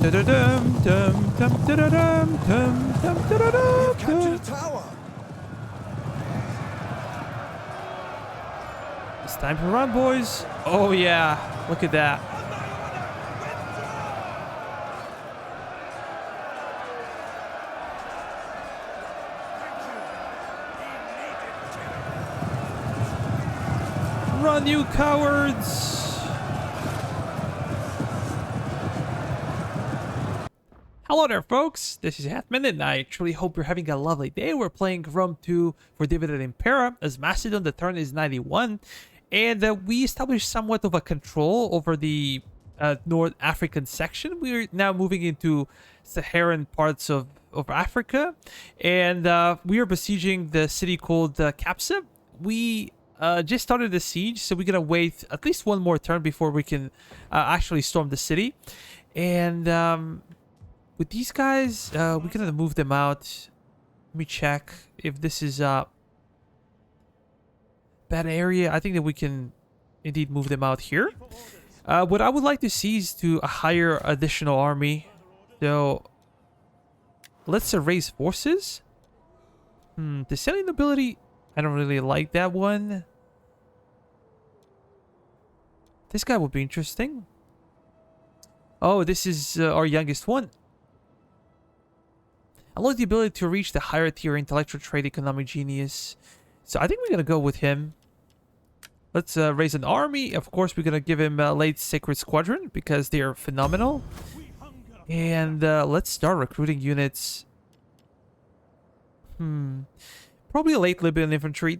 Capture the tower. It's time to run, boys. Oh yeah, look at that. Run, you cowards! Hello there, folks. This is Hatman, and I truly hope you're having a lovely day. We're playing Rome 2 for Dividend Impera as Macedon. The turn is 91, and we established somewhat of a control over the North African section. We're now moving into Saharan parts of Africa, and we are besieging the city called Capsa. We just started the siege, so we're gonna wait at least one more turn before we can actually storm the city. And with these guys, we're gonna move them out. Let me check if this is a bad area. I think that we can indeed move them out here. What I would like to see is to hire additional army. So let's raise forces. The selling nobility, I don't really like that one. This guy would be interesting. Oh, this is our youngest one. Allows the ability to reach the higher tier intellectual trait economic genius. So I think we're going to go with him. Let's raise an army. Of course, we're going to give him a late Sacred Squadron because they are phenomenal. And let's start recruiting units. Probably a late Libyan infantry.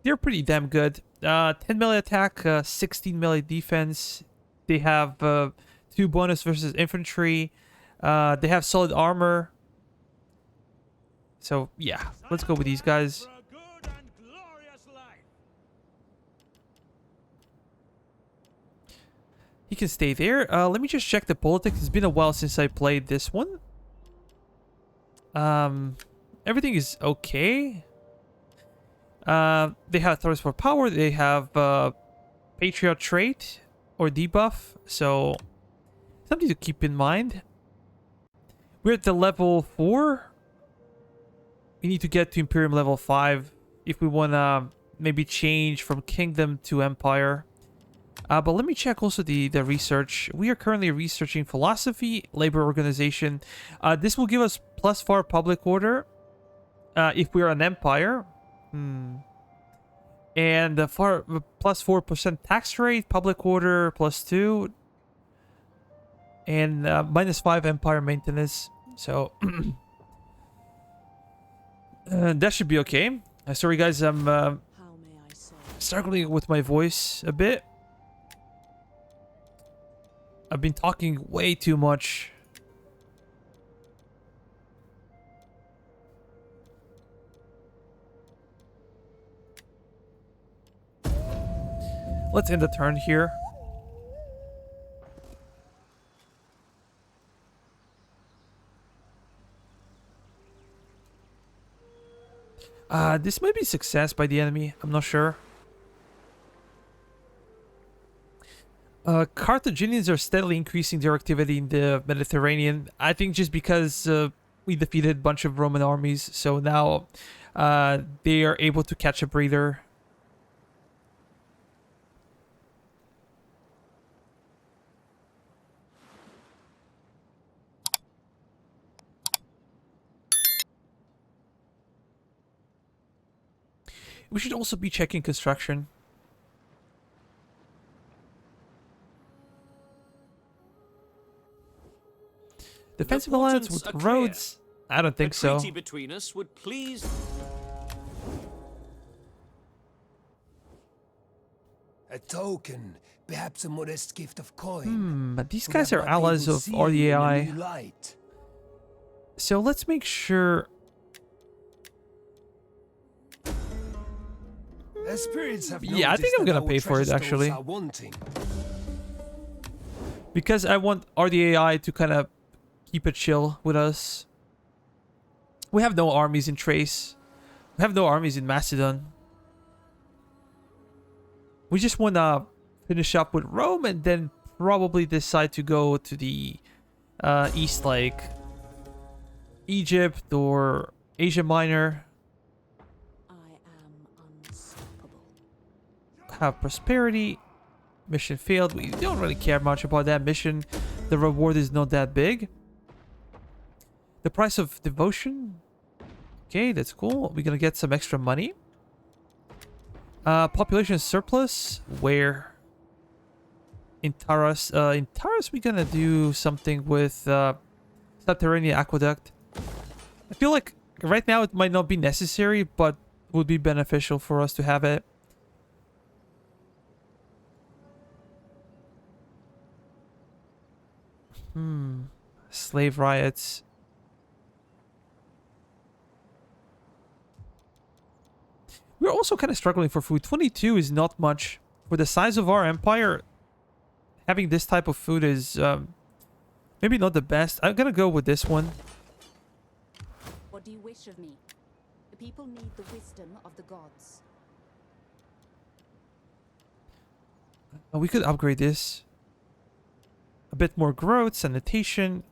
They're pretty damn good. 10 melee attack, 16 melee defense. They have 2 bonus versus infantry. They have solid armor. So, yeah, let's go with these guys. He can stay there. Let me just check the politics. It's been a while since I played this one. Everything is okay. They have thirst for power. They have Patriot trait or debuff. So, something to keep in mind. We're at the level 4. We need to get to Imperium level 5 if we want to maybe change from Kingdom to Empire. But let me check also the research. We are currently researching philosophy, labor organization. This will give us +4 public order if we are an empire. And +4% tax rate, public order +2. And -5 empire maintenance. So that should be okay. Sorry guys, I'm struggling with my voice a bit. I've been talking way too much. Let's end the turn here. This might be success by the enemy. I'm not sure. Carthaginians are steadily increasing their activity in the Mediterranean. I think just because we defeated a bunch of Roman armies, so now they are able to catch a breather. We should also be checking construction. Defensive alliance with Rhodes? I don't think so. Treaty between us would please. A token, perhaps a modest gift of coin. But these guys are allies of RDAI. So let's make sure. Yeah, I think I'm gonna pay for it actually. Because I want RDAI to kind of keep it chill with us. We have no armies in Thrace. We have no armies in Macedon. We just want to finish up with Rome and then probably decide to go to the east, like Egypt or Asia Minor. I am unstoppable. Have prosperity. Mission failed. We don't really care much about that mission. The reward is not that big. The price of devotion. Okay, that's cool. We're gonna get some extra money. Population surplus. Where? In Taras. In Taras, we're gonna do something with subterranean aqueduct. I feel like right now it might not be necessary, but would be beneficial for us to have it. Slave riots. We're also kind of struggling for food. 22 is not much. For the size of our empire, having this type of food is maybe not the best. I'm gonna go with this one. What do you wish of me? The people need the wisdom of the gods. We could upgrade this. A bit more growth, sanitation.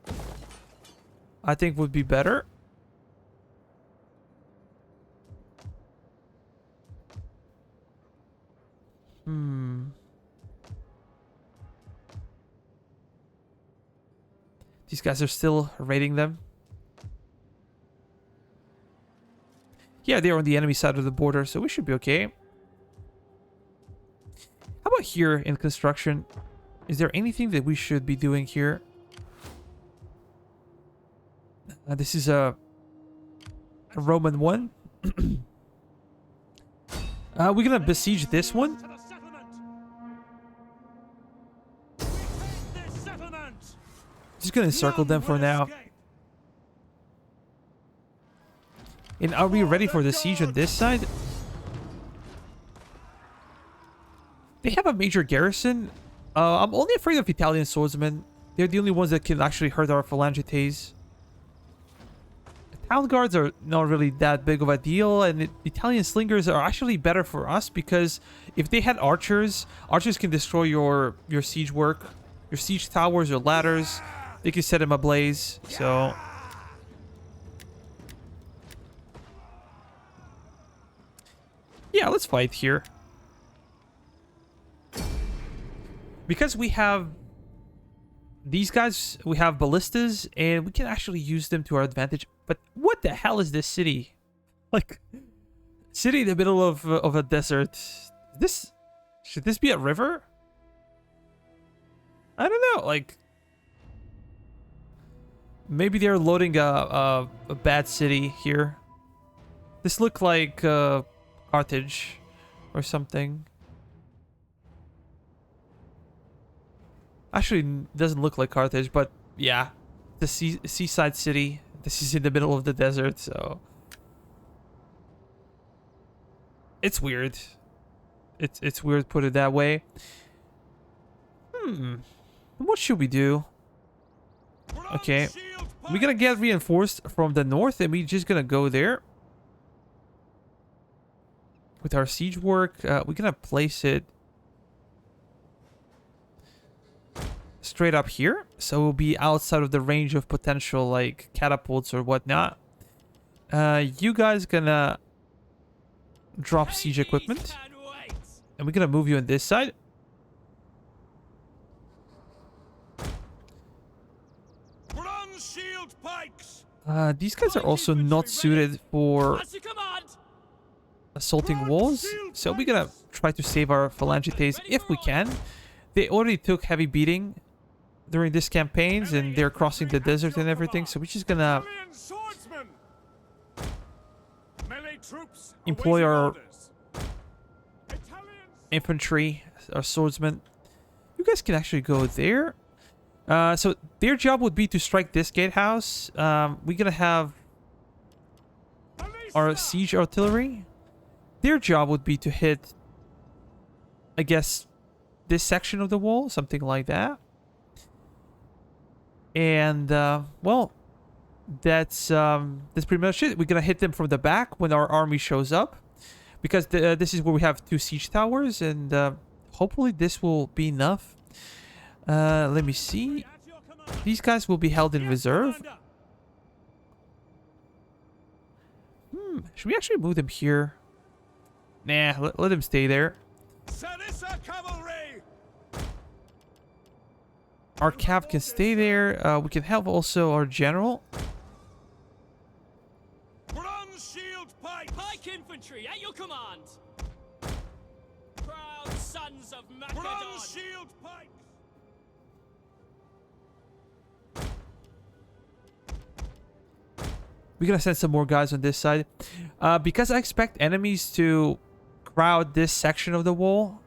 I think would be better. These guys are still raiding them. Yeah, they're on the enemy side of the border, so we should be okay. How about here in construction? Is there anything that we should be doing here? This is a Roman one. We're gonna besiege this one. Just gonna encircle them for now. And are we ready for the siege on this side? They have a major garrison. I'm only afraid of Italian swordsmen. They're the only ones that can actually hurt our phalangites. Town guards are not really that big of a deal, and Italian slingers are actually better for us because if they had archers, archers can destroy your siege work, your siege towers or ladders. They can set them ablaze. So yeah, let's fight here. Because we have these guys, we have ballistas, and we can actually use them to our advantage. But what the hell is this city? Like, city in the middle of a desert. Should this be a river? I don't know. Like, maybe they're loading a bad city here. This look like Carthage or something. Actually, doesn't look like Carthage, but yeah, the seaside city. This is in the middle of the desert, so it's weird. It's weird, put it that way. What should we do? Okay, we're gonna get reinforced from the north, and we're just gonna go there with our siege work. We're gonna place it straight up here, so we'll be outside of the range of potential like catapults or whatnot. You guys gonna drop siege equipment, and we're gonna move you on this side. These guys are also not suited for assaulting walls, so we're gonna try to save our phalangites if we can. They already took heavy beating during these campaigns, and they're crossing the desert and everything, so we're just gonna employ our infantry, our swordsmen. You guys can actually go there. So their job would be to strike this gatehouse. We're gonna have our siege artillery. Their job would be to hit, I guess, this section of the wall, something like that. And well, that's pretty much it. We're gonna hit them from the back when our army shows up, because this is where we have 2 siege towers, and hopefully this will be enough. Let me see. These guys will be held in reserve. Should we actually move them here? Nah, let them stay there. Our cav can stay there. We can have also our general. Bronze shield pike infantry at your command. Proud sons of Macedon. Bronze shield pikes. We're gonna send some more guys on this side. Because I expect enemies to crowd this section of the wall.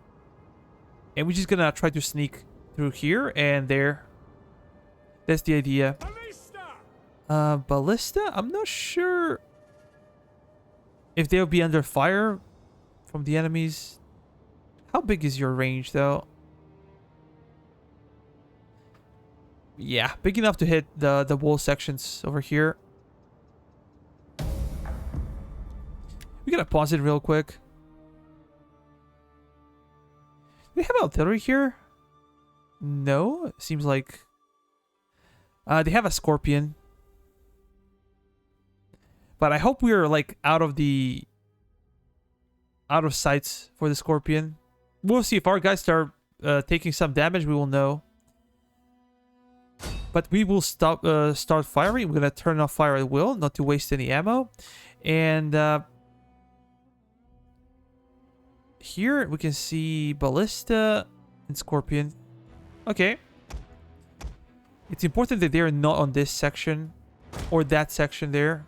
And we're just gonna try to sneak through here and there. That's the idea. Ballista? I'm not sure if they'll be under fire from the enemies. How big is your range, though? Yeah, big enough to hit the wall sections over here. We gotta pause it real quick. Do they have artillery here? No, it seems like they have a scorpion. But I hope we're like out of sights for the scorpion. We'll see if our guys start taking some damage. We will know. But we will start firing. We're gonna turn off fire at will, not to waste any ammo. And here we can see ballista and scorpion. Okay. It's important that they are not on this section or that section there.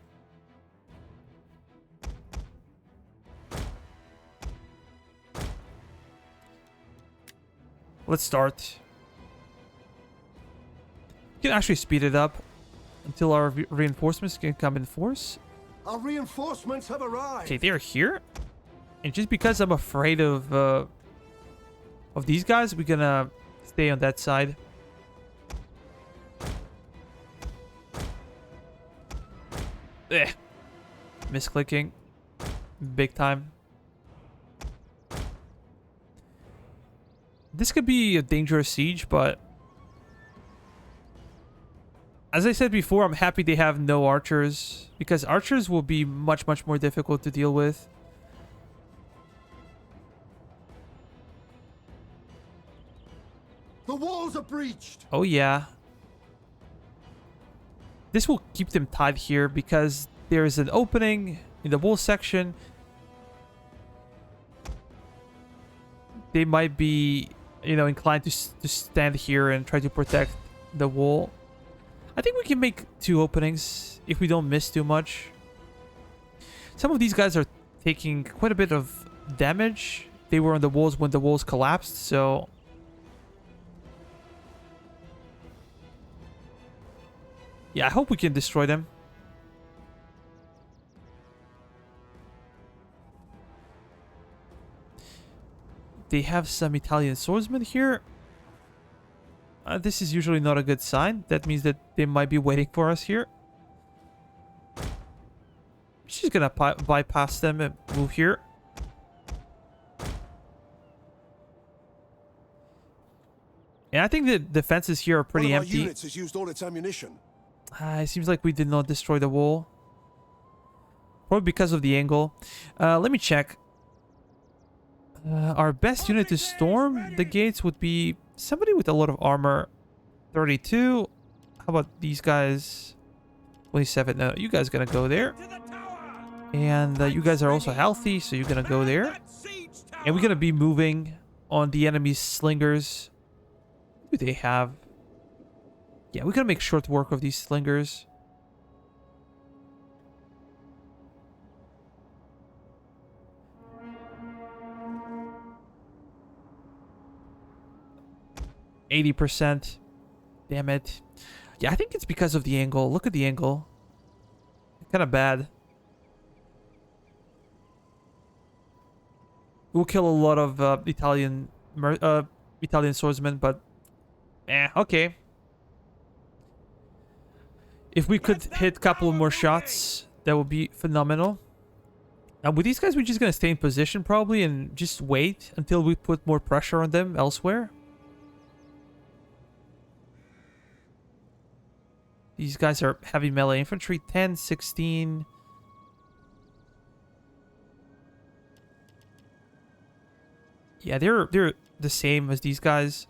Let's start. We can actually speed it up until our reinforcements can come in force. Our reinforcements have arrived. Okay, they're here. And just because I'm afraid of these guys, we're gonna stay on that side. Misclicking. Big time. This could be a dangerous siege, but as I said before, I'm happy they have no archers, because archers will be much, much more difficult to deal with. The walls are breached. Oh yeah. This will keep them tied here because there is an opening in the wall section. They might be, you know, inclined to stand here and try to protect the wall. I think we can make 2 openings if we don't miss too much. Some of these guys are taking quite a bit of damage. They were on the walls when the walls collapsed, so... yeah, I hope we can destroy them. They have some Italian swordsmen here. This is usually not a good sign. That means that they might be waiting for us here. She's gonna bypass them and move here. And I think the defenses here are pretty empty. Units has used all its ammunition. It seems like we did not destroy the wall. Probably because of the angle. Let me check. Our best unit to storm the gates would be somebody with a lot of armor. 32. How about these guys? 27. No, you guys gonna go there. And you guys are also healthy, so you're gonna go there. And we're gonna be moving on the enemy's slingers. What do they have? Yeah, we're gonna make short work of these slingers. %. Damn it. Yeah, I think it's because of the angle. Look at the angle. Kind of bad. We'll kill a lot of Italian swordsmen, but okay. If we could hit a couple more shots, that would be phenomenal. With these guys, we're just gonna stay in position probably and just wait until we put more pressure on them elsewhere. These guys are heavy melee infantry. 10, 16. Yeah, they're the same as these guys.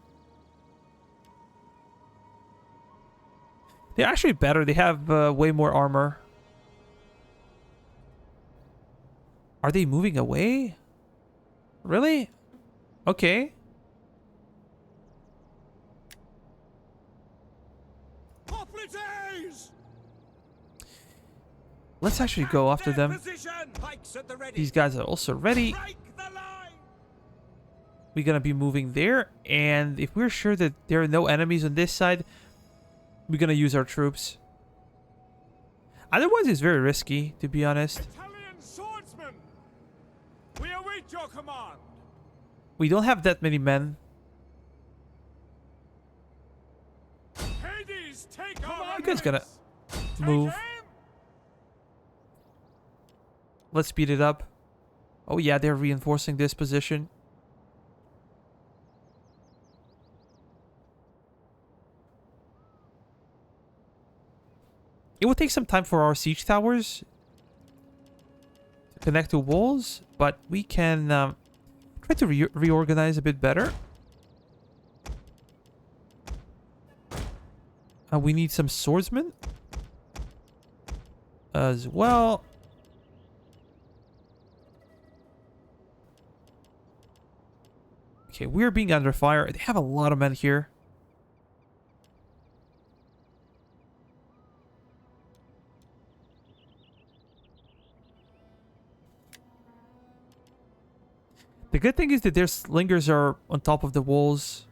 They're actually better. They have way more armor. Are they moving away? Really? Okay. Hoplites! Let's actually go after them. Position! Pikes at the ready. These guys are also ready. Break the line! We're gonna be moving there, and if we're sure that there are no enemies on this side, we're gonna use our troops. Otherwise, it's very risky, to be honest. Italian swordsmen! We await your command! We don't have that many men. Hades, take our You guys gotta enemies! move. Take aim! Let's speed it up. Oh yeah, they're reinforcing this position. It will take some time for our siege towers to connect to walls, but we can try to reorganize a bit better. We need some swordsmen as well. Okay, we're being under fire. They have a lot of men here. The good thing is that their slingers are on top of the walls.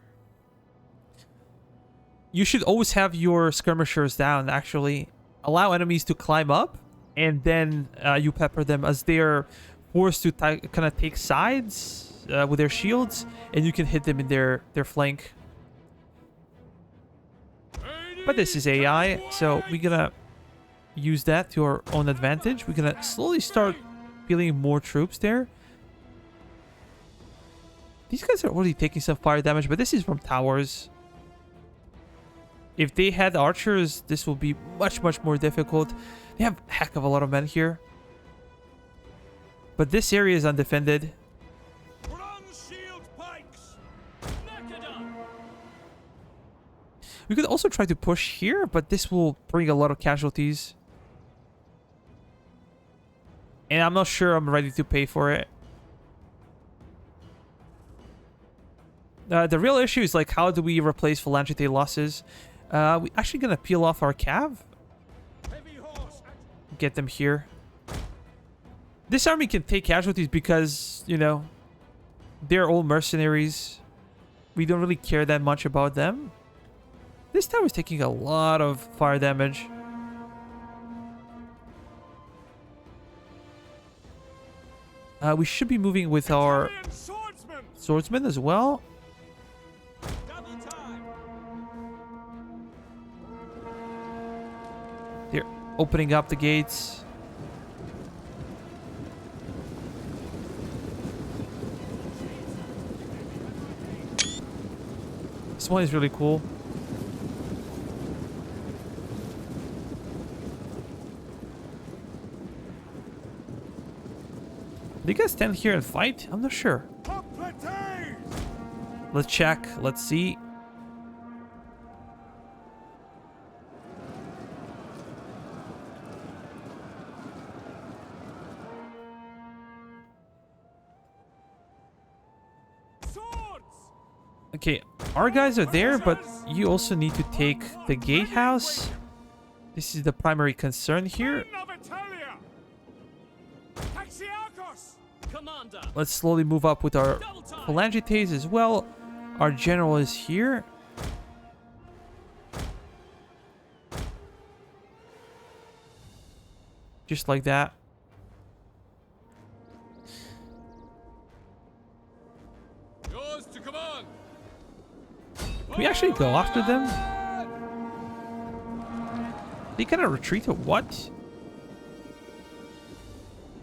You should always have your skirmishers down, actually. Allow enemies to climb up, and then you pepper them as they are forced to kind of take sides with their shields, and you can hit them in their flank. But this is AI, so we're gonna use that to our own advantage. We're gonna slowly start feeling more troops there. These guys are already taking some fire damage, but this is from towers. If they had archers, this will be much, much more difficult. They have a heck of a lot of men here. But this area is undefended. Bronze shield pikes! Macedon! We could also try to push here, but this will bring a lot of casualties. And I'm not sure I'm ready to pay for it. The real issue is, like, how do we replace Phalangite losses? We actually gonna peel off our cav. Heavy horse! Get them here. This army can take casualties because, you know, they're all mercenaries. We don't really care that much about them. This tower is taking a lot of fire damage. We should be moving with our Italian swordsmen! swordsmen as well. Double time! They're opening up the gates. This one is really cool. Do you guys stand here and fight? I'm not sure. Hoplites! Let's check. Let's see. Swords! Okay, our guys are there, but you also need to take the gatehouse. This is the primary concern here. Men of Italia! Taxiarchos! Commander! Let's slowly move up with our Double time! Phalangites as well. Our general is here. Just like that. Yours to command! Can we actually go after them? They kind of retreat or what?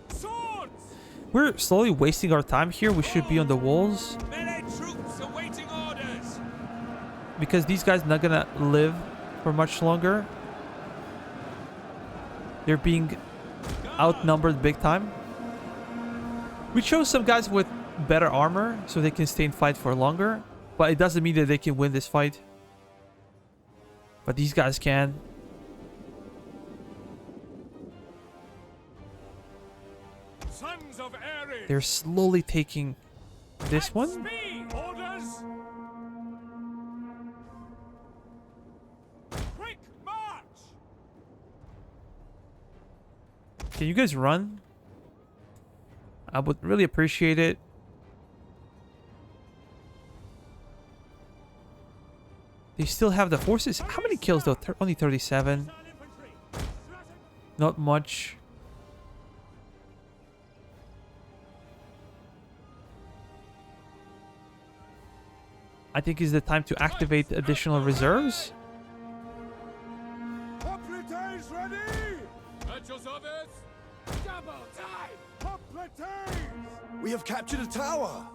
Swords! We're slowly wasting our time here. We should be on the walls Melee troops awaiting orders! because these guys not gonna live for much longer. They're being outnumbered big time. We chose some guys with better armor so they can stay in fight for longer. But it doesn't mean that they can win this fight. But these guys can. Sons of Ares. They're slowly taking this one. Speed. Orders. Quick march. Can you guys run? I would really appreciate it. They still have the forces. How many kills though? Only 37. Not much. I think it's the time to activate additional reserves. Hoplites ready. At your service. Double time. Hoplites. We have captured a tower.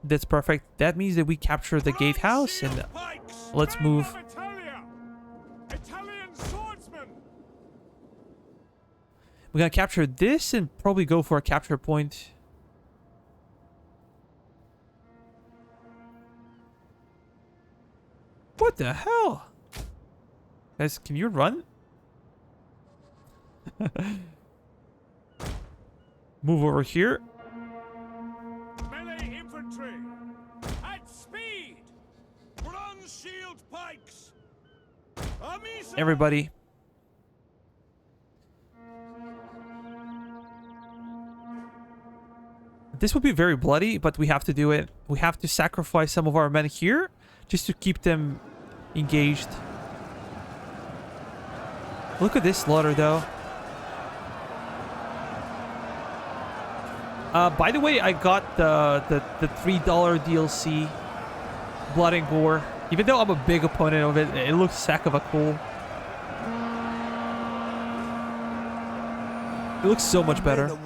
That's perfect. That means that we capture the gatehouse and let's move. Italian swordsman. We're gonna capture this and probably go for a capture point. What the hell? Guys, can you run? Move over here. Melee infantry. At speed. Bronze shield pikes. Amisa. Everybody. This would be very bloody, but we have to do it. We have to sacrifice some of our men here just to keep them engaged. Look at this slaughter, though. By the way, I got the $3 DLC, Blood and Gore. Even though I'm a big opponent of it, it looks sack of a cool. It looks so much better.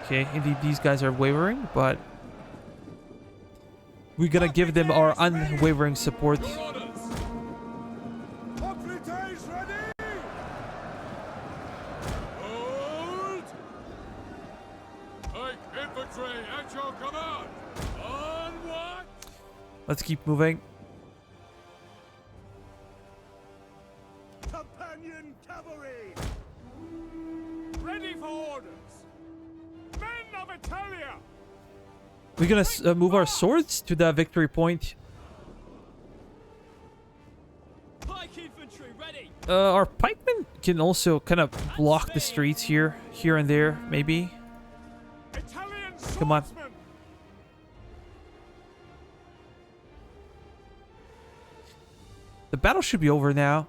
Okay, indeed these guys are wavering, but we're gonna give them our unwavering support. Let's keep moving. Companion cavalry. Ready for orders. Men of Italia. We're gonna move our swords to the victory point. Pike infantry ready. Our pikemen can also kind of block the streets here and there, maybe. Italian Come on. swordsmen. The battle should be over now.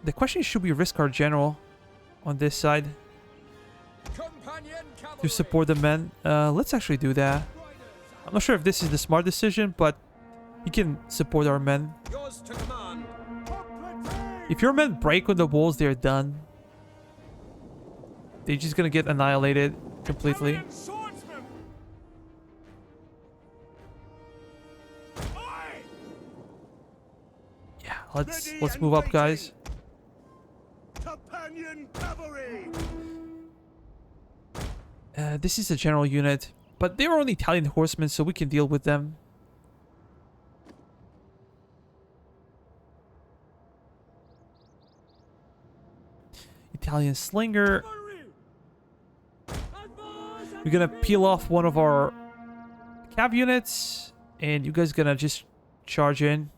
The question is, should we risk our general on this side to support the men? Let's actually do that. I'm not sure if this is the smart decision, but he can support our men. Yours to command. If your men break on the walls, they're done. They're just gonna get annihilated completely. Italian swordsmen. Aye. Yeah, let's move up, guys. Companion cavalry. This is a general unit, but they are only Italian horsemen, so we can deal with them. Italian slinger. We're gonna peel off one of our cav units, and you guys gonna just charge in.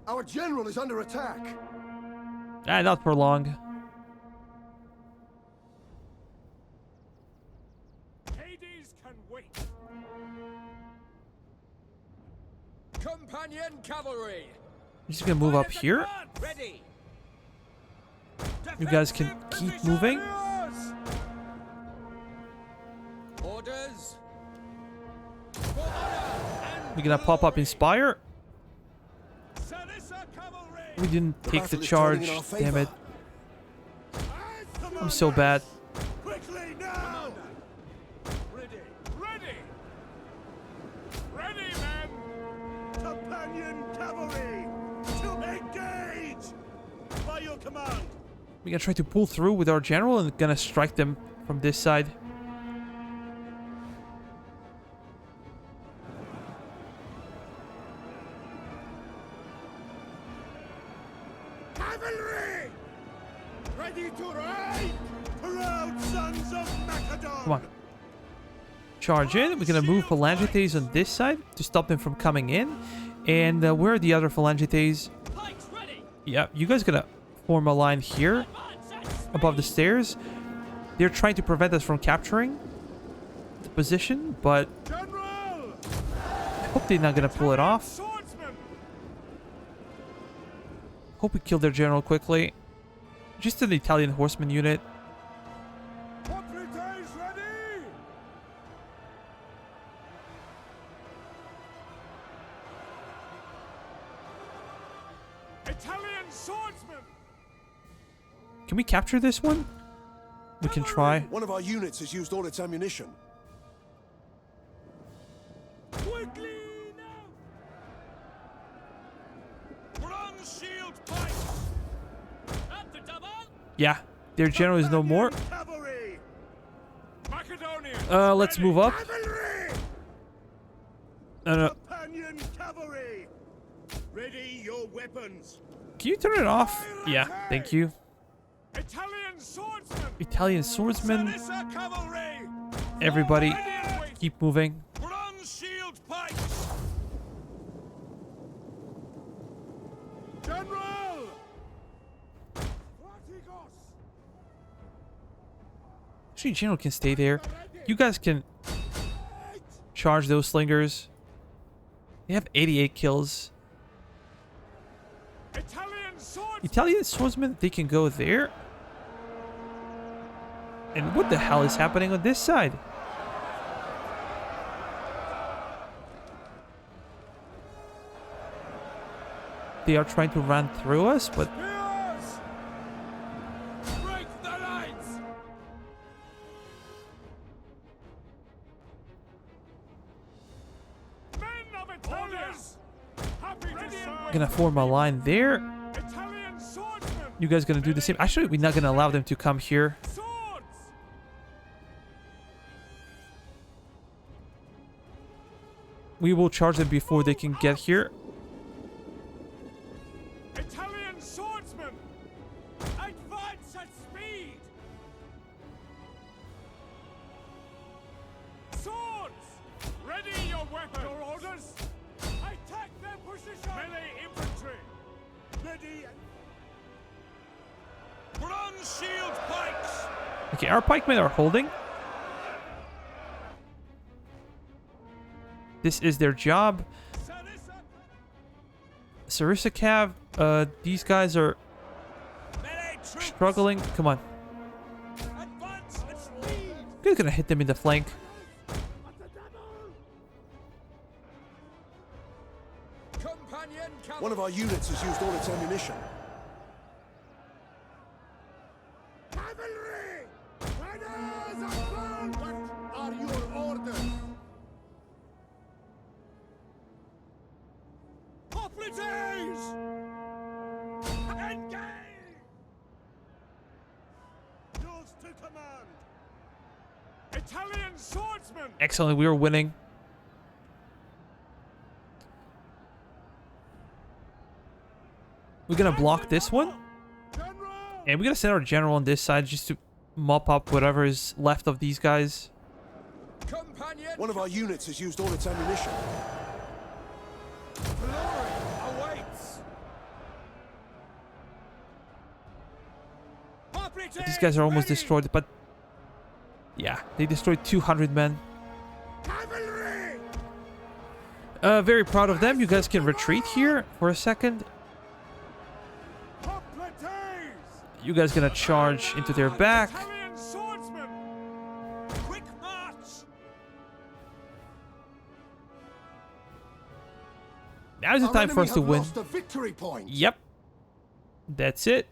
Our general is under attack. Not for long. Hades can wait. Companion cavalry. I'm just gonna move up here. Ready. You guys can keep moving. Orders. We're gonna pop up Inspire. Sarissa cavalry. We didn't take the battle is charge. turning in our Damn it. Come I'm on, so bad. quickly now. Ready. Ready. Ready, men. Companion cavalry to engage. By your command. We're gonna try to pull through with our general and gonna strike them from this side. Cavalry! Ready to ride! Proud sons of Macedon! Come on. Charge in. We're gonna move Phalangites on this side to stop them from coming in. And where are the other Phalangites? Pikes ready! Yeah, you guys gonna form a line here above the stairs. They're trying to prevent us from capturing the position, but General! I hope they're not gonna pull it off. Swordsman! Hope we kill their general quickly. Just an Italian horseman unit. Hoplites ready! Italian swordsman! Can we capture this one? We can try. One of our units has used all its ammunition. Quickly now! Bronze shield pikes! At the double! Yeah, their general is no more. Cavalry! Macedonian! Let's move up. Cavalry! No. Companion cavalry! Ready your weapons! Can you turn it off? Yeah, thank you. Italian swordsman! Italian swordsman. Sarissa cavalry! Everybody, Ready and wait. keep moving. Bronze shield pikes! General! Strategos! Actually, general can stay there. You guys can charge those slingers. They have 88 kills. Italian swordsman! Italian swordsmen, they can go there. And what the hell is happening on this side? They are trying to run through us, but Spears! Break the lines! Men of Italians! Happy to serve! I'm gonna form a line there. Italian swordsman! You guys gonna do the same? Actually, we're not gonna allow them to come here. Swords! We will charge them before they can get here. Italian swordsman! Advance at speed! Swords! Ready your weapons! Your orders? Attack their position! Melee infantry! Ready and... Bronze shield pikes! Okay, our pikemen are holding. This is their job. Sarissa Sarissa Cav, these guys are melee troops! struggling. Come on. Advance at speed! We're gonna hit them in the flank. Companion cavalry! One of our units has used all its ammunition. Cavalry! Riders of front! What are your orders? Hoplites! Engage! Yours to command! Italian swordsman! Excellent, we are winning. We're gonna block this one. General! And we're gonna send our general on this side just to mop up whatever is left of these guys. Companion! One of our units has used all its ammunition. Glory awaits! Hoplites! These guys are almost ready! destroyed, but yeah, they destroyed 200 men. Cavalry! Very proud of them. You guys can retreat here for a second. Hoplites! You guys gonna charge into their back. Italian swordsman! Quick march! Now's the Our time for enemy us to have win. lost a victory point. Yep. That's it.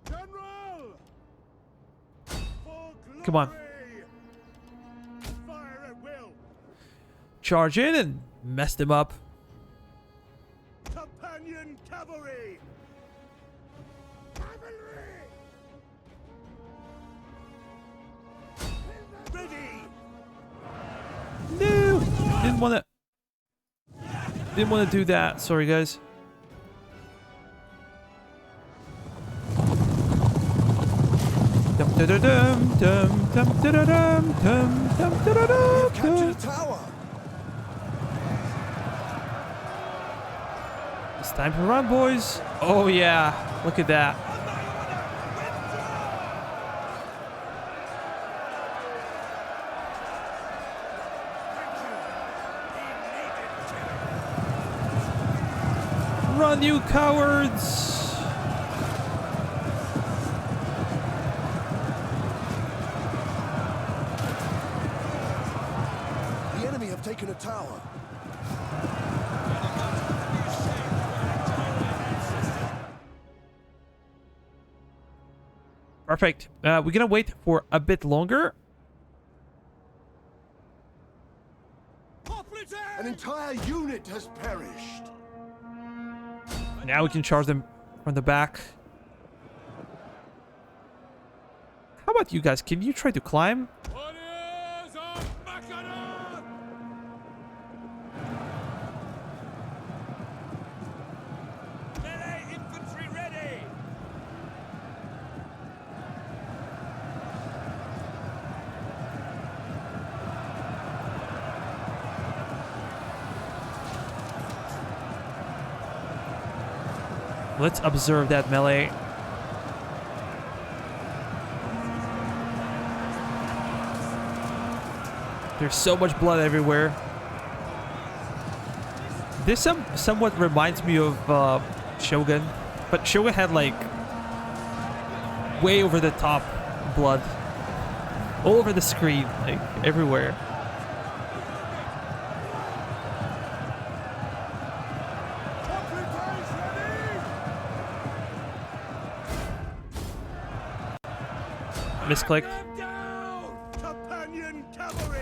General! For Come on. glory! Fire at will! Charge in and mess them up. Companion cavalry! Cavalry! Ready! No! Didn't want to do that. Sorry, guys. Dum da da dum dum dum da da dum dum dum da da dum. Capture the tower. It's time to run, boys. Oh yeah, look at that. Run, you cowards! The enemy have taken a tower. Perfect. We're gonna wait for a bit longer. An entire unit has perished. Now we can charge them from the back. How about you guys? Can you try to climb? Warriors of Macedon! Melee infantry ready! Let's observe that melee. There's so much blood everywhere. This somewhat reminds me of Shogun, but Shogun had like way over the top blood all over the screen, like everywhere. Misclicked. Them down! Companion cavalry!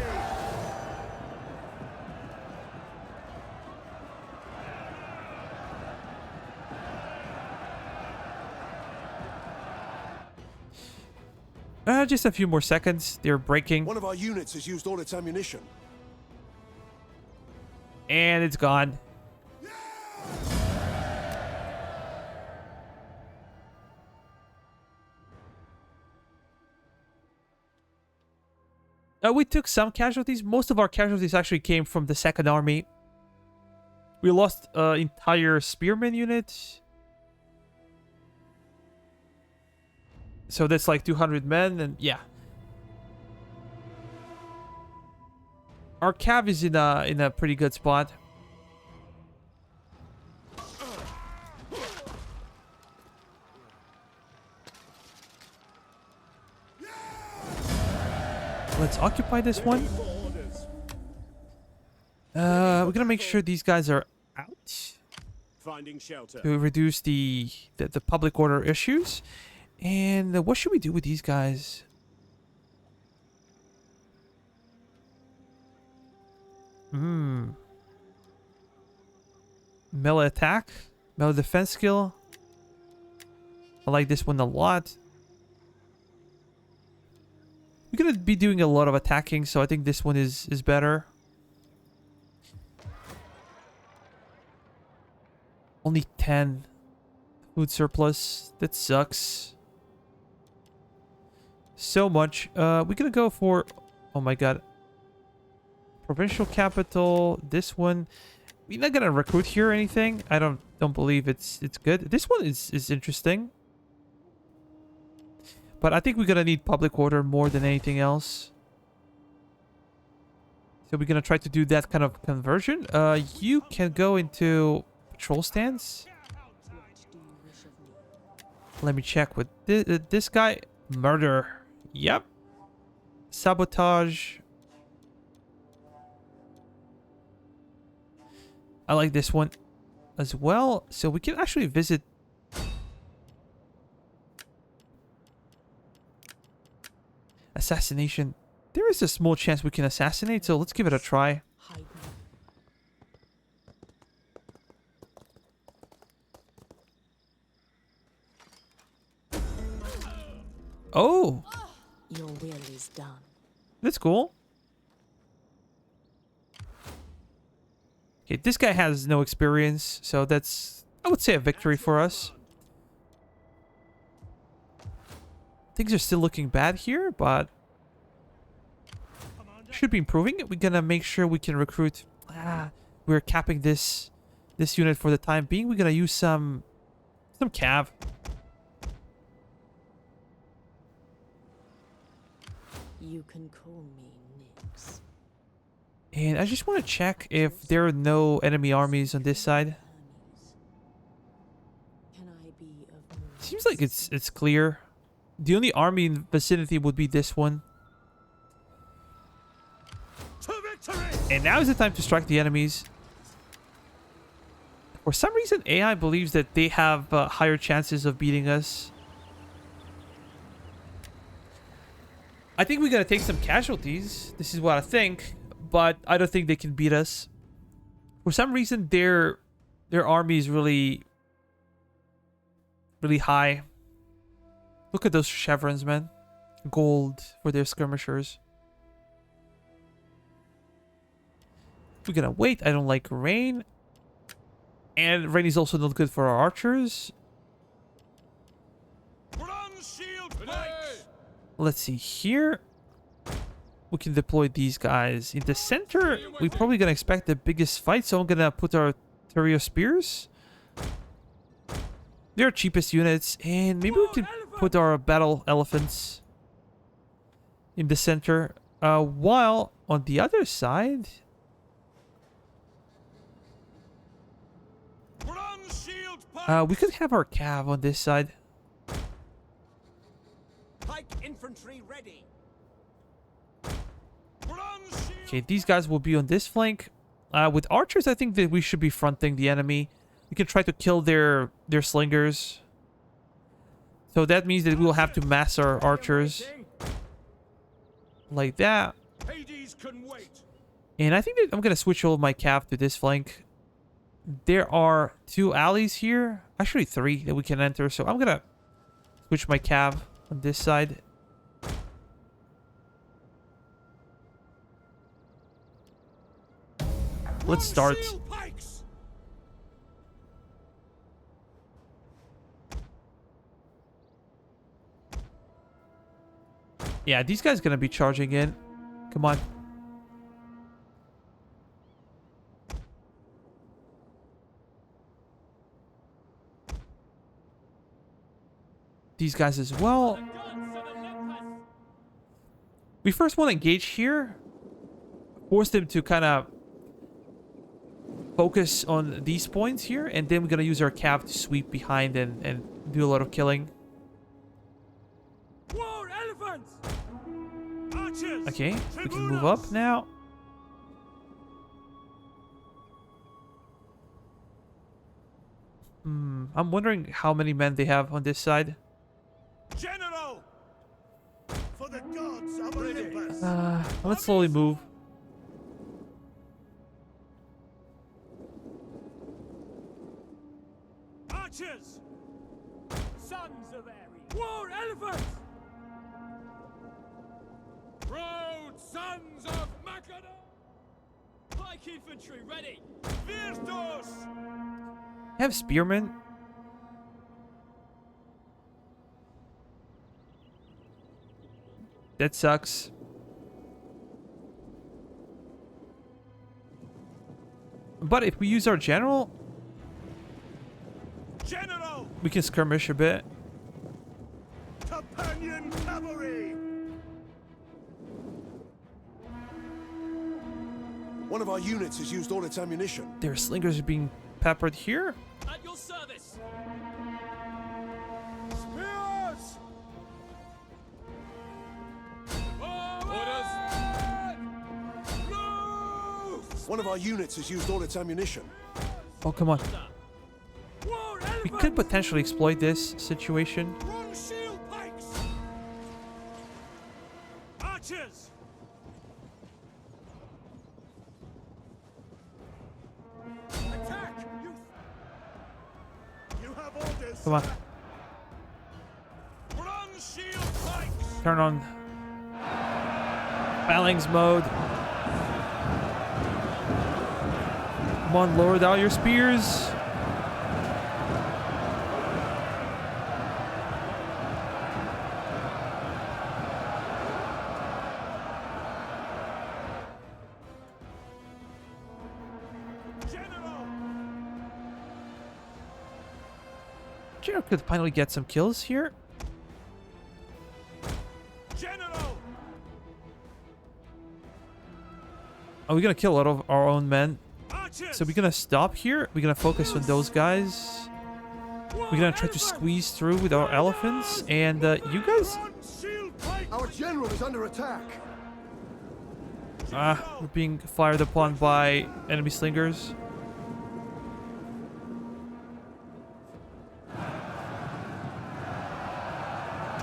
Just a few more seconds. They're breaking. One of our units has used all its ammunition. And it's gone. We took some casualties. Most of our casualties actually came from the second army. We lost entire spearman unit. So that's like 200 men, and yeah. Our cav is in a pretty good spot. Let's occupy this one. We're gonna make sure these guys are out Finding shelter. to reduce the public order issues. And what should we do with these guys? Melee attack, melee defense skill. I like this one a lot. We're gonna be doing a lot of attacking, so I think this one is better. Only 10 food surplus. That sucks. So much. We're gonna go for, oh my god, provincial capital. This one, we're not gonna recruit here or anything. I don't believe it's good. This one is interesting, but I think we're gonna need public order more than anything else. So we're gonna try to do that kind of conversion. You can go into patrol stance. Let me check with this guy. Murder. Yep. Sabotage. I like this one. as well. So we can actually visit. Assassination. There is a small chance we can assassinate, so let's give it a try. Hide me. Oh, Your will is done. that's cool. Okay, this guy has no experience, so that's, I would say, a victory for us. Things are still looking bad here, but should be improving. We're gonna make sure we can recruit. We're capping this unit for the time being. We're gonna use some cav. You can call me Nix. And I just want to check if there are no enemy armies on this side. Can I be of more Seems like it's clear. The only army in the vicinity would be this one. To victory! And now is the time to strike the enemies. For some reason, AI believes that they have higher chances of beating us. I think we're gonna take some casualties. This is what I think, but I don't think they can beat us. For some reason, their army is really high. Look at those chevrons, man. Gold for their skirmishers. We're gonna wait. I don't like rain. And rain is also not good for our archers. Bronze shield pikes! Let's see here. We can deploy these guys. In the center, we're probably gonna expect the biggest fight, so I'm gonna put our Terrio spears. They're our cheapest units, and maybe we can put our battle elephants in the center. While on the other side, Bronze shield pikes! we could have our cav on this side. Pike infantry ready! Bronze shield! Okay, these guys will be on this flank. With archers, I think that we should be fronting the enemy. We can try to kill their slingers. So that means that we will have to mass our archers like that. Hades can wait! And I think that I'm gonna switch all of my cav to this flank. There are 2 alleys here, actually 3 that we can enter. So I'm gonna switch my cav on this side. Let's start. Shield pikes! Yeah, these guys gonna be charging in. Come on. These guys as well. We first want to engage here. Force them to kind of focus on these points here. And then we're going to use our cav to sweep behind and do a lot of killing. War elephants! Archers! Okay, we can move up now. I'm wondering how many men they have on this side. General! For the gods of Olympus! Let's slowly move. Archers! Sons of Ares! War elephants! Proud sons of Macedon! Pike infantry ready! Virtus! Have spearmen. That sucks. But if we use our general, General! we can skirmish a bit. Companion cavalry! One of our units has used all its ammunition. Their slingers are being peppered here. At your service! Spears! Orders! One of our units has used all its ammunition. Oh, come on. We could potentially exploit this situation. Run shield pikes! Archers! Attack! You have orders. Come on. Run shield pikes! Turn on phalanx mode. Come on, lower down your spears. General could finally get some kills here. General! Are we gonna kill a lot of our own men? Archers! So we're gonna stop here. We're gonna focus on those guys. We're gonna try to squeeze through with our elephants. And you guys, Run shield pikes! Our general is under attack. we're being fired upon by enemy slingers.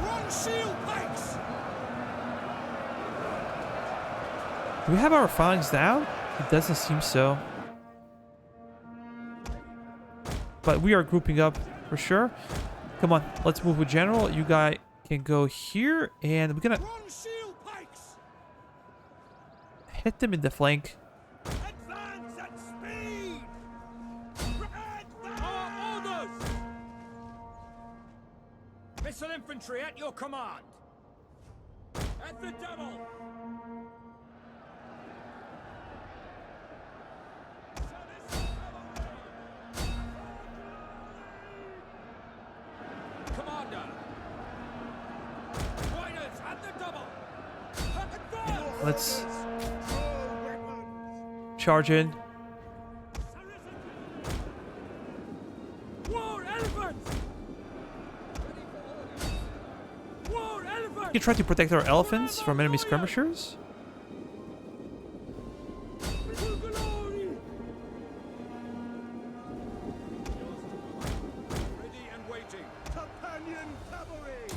Run shield pikes! Do we have our phalanx down? It doesn't seem so. But we are grouping up for sure. Come on, let's move with general. You guys can go here, and we're gonna Run shield pikes! hit them in the flank. Advance at speed! Our orders! Missile infantry at your command! At the double! Commander! Riders at the double! Advance! Let's charge in. War elephants! War elephants! We can try to protect our elephants from enemy skirmishers. To glory! Ready and waiting. Companion cavalry!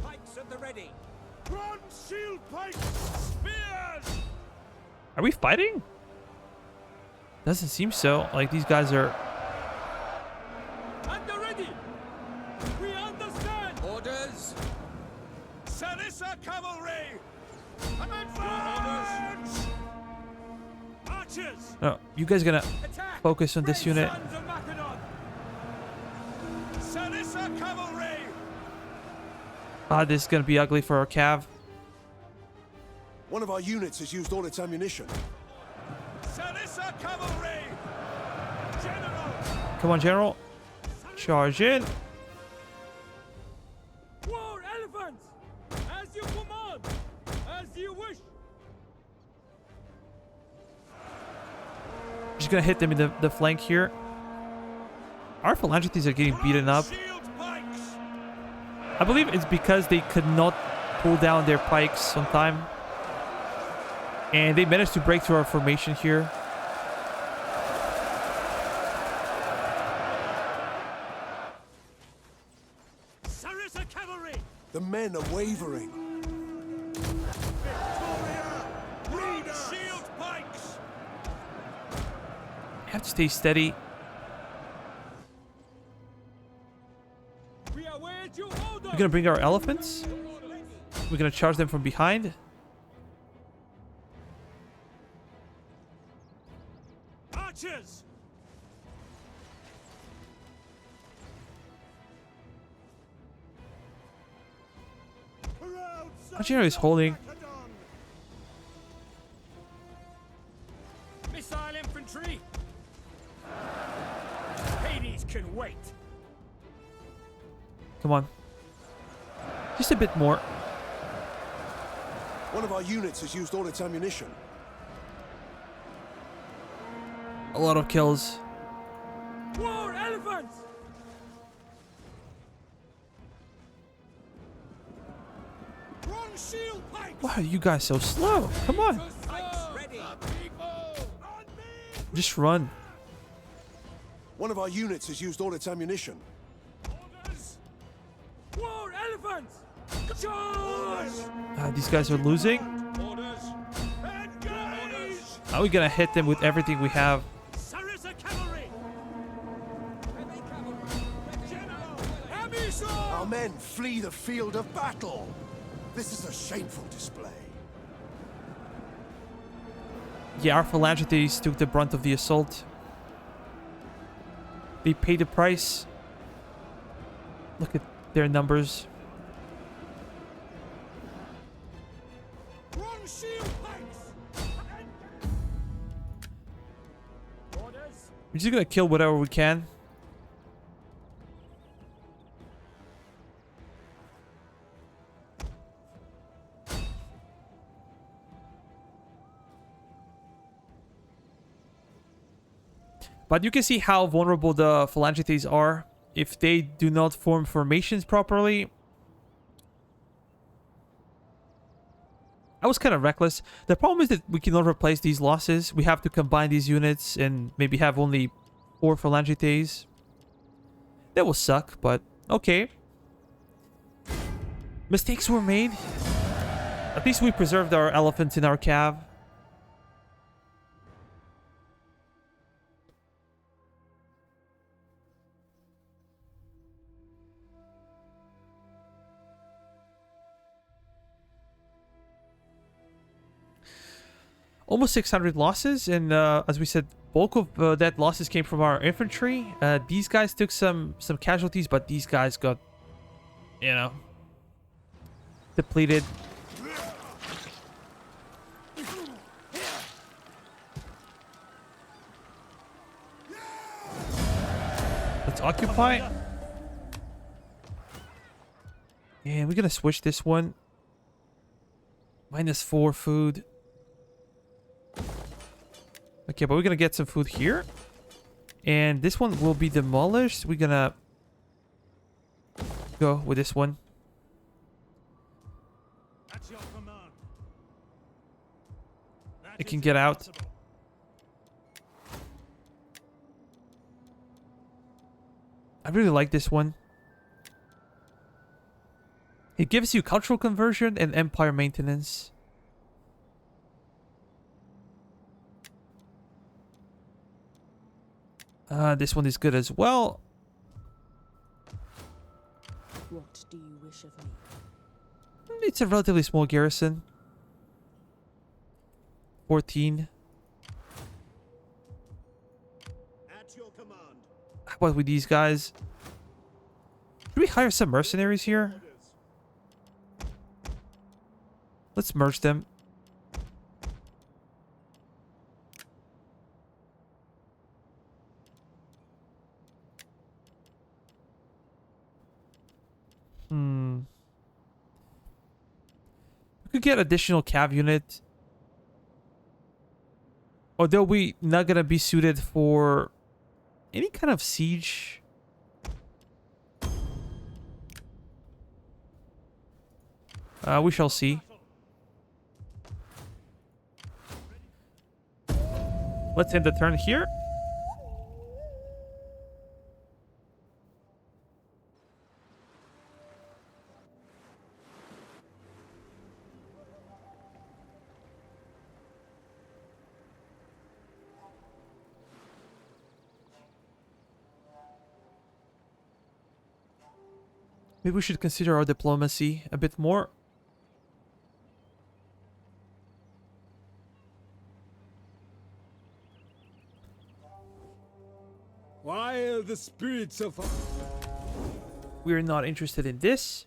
Pikes at the ready. Run shield pikes! Spears! Are we fighting? Doesn't seem so. Like these guys are. At the ready! We understand! Orders! Sarissa cavalry! Advance! Archers! No, you guys gonna Attack! focus on this unit. Sons of Macedon! Sarissa cavalry! Ah, this is gonna be ugly for our cav. One of our units has used all its ammunition. Sarissa cavalry! General! Come on, general. Charge in. War elephants! As you command! As you wish! Just gonna hit them in the flank here. Our phalangites are getting beaten up. Shield pikes! I believe it's because they could not pull down their pikes on time. And they managed to break through our formation here. Sarissa cavalry! The men are wavering. Victoria! Run shield pikes! Have to stay steady. We await your order! We're gonna bring our elephants. We're gonna charge them from behind. Archers! Our general is holding. Missile infantry! Hades can wait! Come on. Just a bit more. One of our units has used all its ammunition. A lot of kills. War elephants! Run shield pikes! Why are you guys so slow? Come on. Pikes ready! Just run. One of our units has used all its ammunition. Orders! War elephants! Charge! These guys are losing. Orders! Engage! How are we gonna hit them with everything we have? Sarissa cavalry! General! Amiso! Our men flee the field of battle. This is a shameful display. Yeah, our phalangites took the brunt of the assault. They paid the price. Look at their numbers. Wrong shield pikes! Orders! We're just gonna kill whatever we can. But you can see how vulnerable the phalangites are if they do not form formations properly. I was kind of reckless. The problem is that we cannot replace these losses. We have to combine these units and maybe have only 4 phalangites. That will suck, but okay. Mistakes were made. At least we preserved our elephants in our cav. Almost 600 losses, and as we said, bulk of that losses came from our infantry. These guys took some casualties, but these guys got, you know, depleted. Let's occupy. And we're gonna switch this one. -4 food. Okay, but we're gonna get some food here. And this one will be demolished. We're gonna go with this one. At your command. That It can is get out. impossible. I really like this one. It gives you cultural conversion and empire maintenance. This one is good as well. What do you wish of me? It's a relatively small garrison. 14. At your command. How about with these guys? Should we hire some mercenaries here? Let's merge them. We could get additional cav unit. Although we not gonna be suited for any kind of siege. We shall see. Let's end the turn here. Maybe we should consider our diplomacy a bit more. While the spirits of We're not interested in this.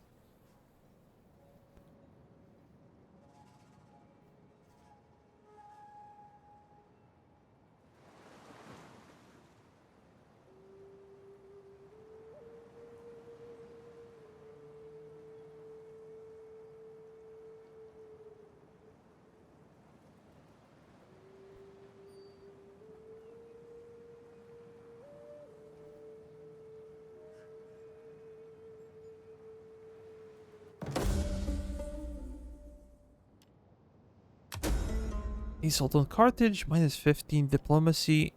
Assault on Carthage, minus 15 diplomacy.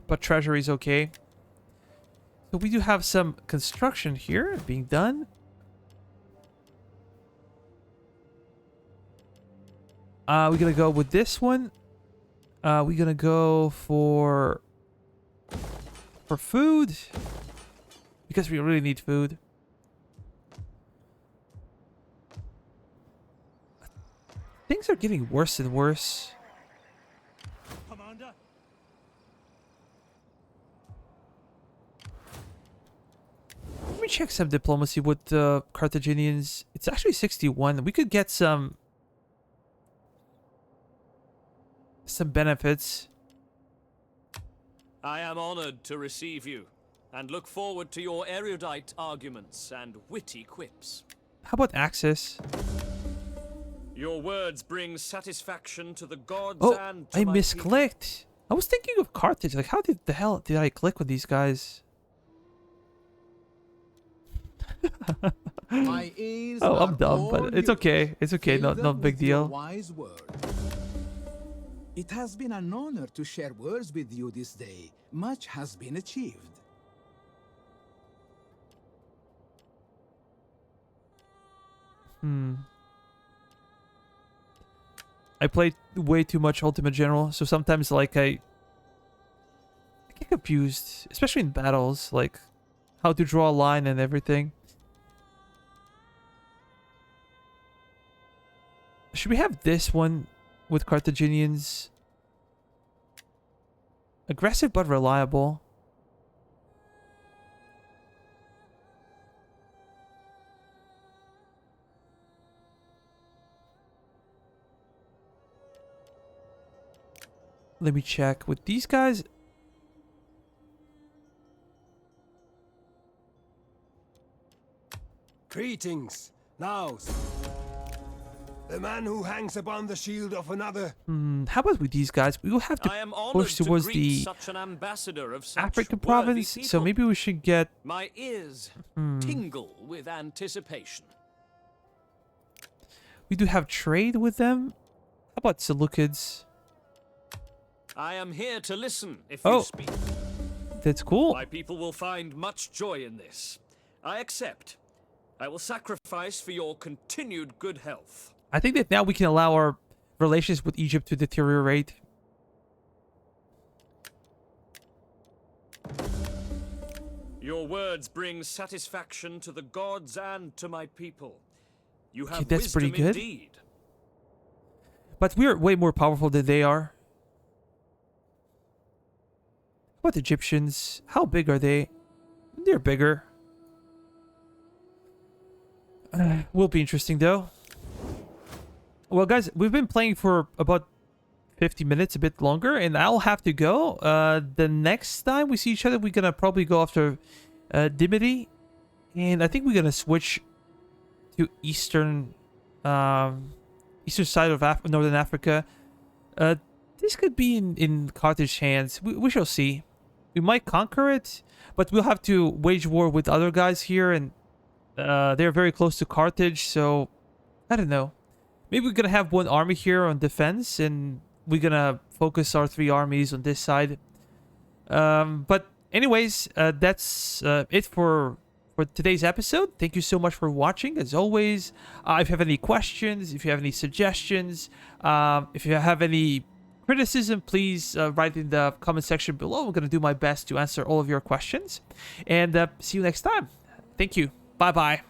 But treasury is okay. So we do have some construction here being done. We're gonna go with this one. We're gonna go for food. Because we really need food. Things are getting worse and worse. Commander? Let me check some diplomacy with the Carthaginians. It's actually 61. We could get some benefits. I am honored to receive you, and look forward to your erudite arguments and witty quips. How about access? Your words bring satisfaction to the gods Oh, and to I my misclicked. I was thinking of Carthage. Like, how the hell did I click with these guys? My ears Oh, I'm are dumb, all but it's yours. okay. It's okay. Fill No them big with your deal. wise words. It has been an honor to share words with you this day. Much has been achieved. I played way too much Ultimate General, so sometimes like I get confused, especially in battles, like how to draw a line and everything. Should we have this one with Carthaginians? Aggressive but reliable. Let me check with these guys. Greetings. Now, the man who hangs upon the shield of another. How about with these guys? We will have I am to honored push to towards greet the such an ambassador of such African worthy province, so people. maybe we should get... My ears tingle with anticipation. We do have trade with them. How about Seleucids? I am here to listen if Oh. you speak. That's cool. My people will find much joy in this. I accept. I will sacrifice for your continued good health. I think that now we can allow our relations with Egypt to deteriorate. Your words bring satisfaction to the gods and to my people. You have that's wisdom pretty good. indeed. But we're way more powerful than they are. How about Egyptians? How big are they? They're bigger. Will be interesting though. Well, guys, we've been playing for about 50 minutes, a bit longer, and I'll have to go. The next time we see each other, we're gonna probably go after Dimity, and I think we're gonna switch to eastern side of Northern Africa. This could be in Carthage hands. We shall see. We might conquer it, but we'll have to wage war with other guys here, and they're very close to Carthage, so I don't know. Maybe we're gonna have one army here on defense, and we're gonna focus our 3 armies on this side. But anyways, that's it for today's episode. Thank you so much for watching. As always, if you have any questions, if you have any suggestions, if you have any criticism, please write in the comment section below. I'm gonna do my best to answer all of your questions, and see you next time. Thank you. Bye bye.